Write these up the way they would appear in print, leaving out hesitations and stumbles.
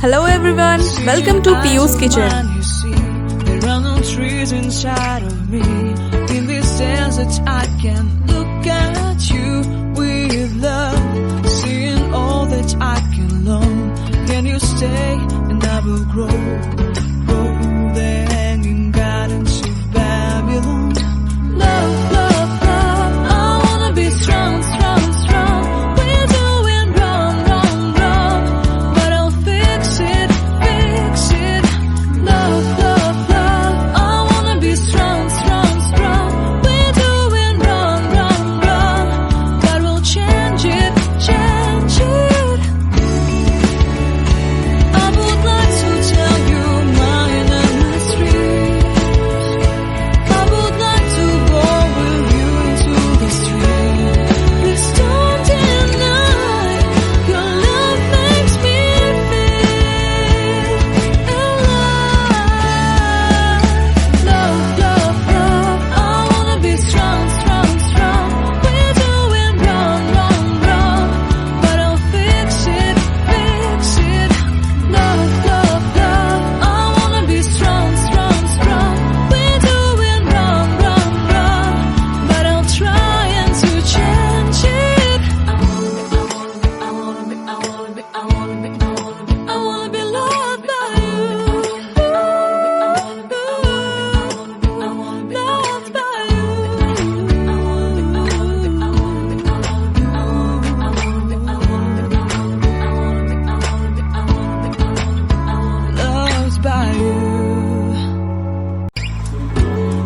Hello everyone, welcome to Piyu's Kitchen. There are no trees inside of me. In this desert I can look at you with love, seeing all that I can learn. Can you stay and I will grow the hanging gardens of Babylon. Love, love, love, I wanna be strong, strong, strong. We're doing wrong, wrong, wrong, but I'll fix it, fix it. Love, love, love, I wanna be strong, strong, strong. We're doing wrong, wrong, wrong, but we'll change it, change it. I would like to tell you mine and my street. I would like to go with you into the street. Please don't deny, your love makes me feel alive. Love, love, love, I wanna be strong, strong, strong. We're doing wrong, wrong, wrong, but I'll fix it, fix it. Love, love, love, I wanna be strong, strong, strong. We're doing wrong, wrong, wrong, but I'll try and to change it. I wanna be loved by you. Loved by you. Loved by you.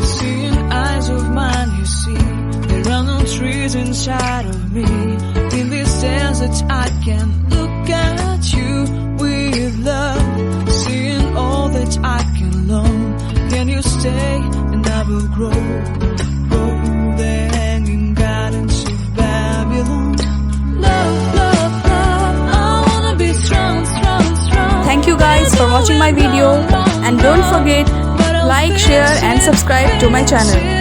Seeing eyes of mine, you see, there are no trees inside of me. In this desert I can look at you with love, seeing all that I can learn. Can you stay and I will grow the hanging gardens of Babylon. Love, love, love, I wanna be strong, strong, strong. Thank you guys for watching my video and don't forget like, share and subscribe to my channel.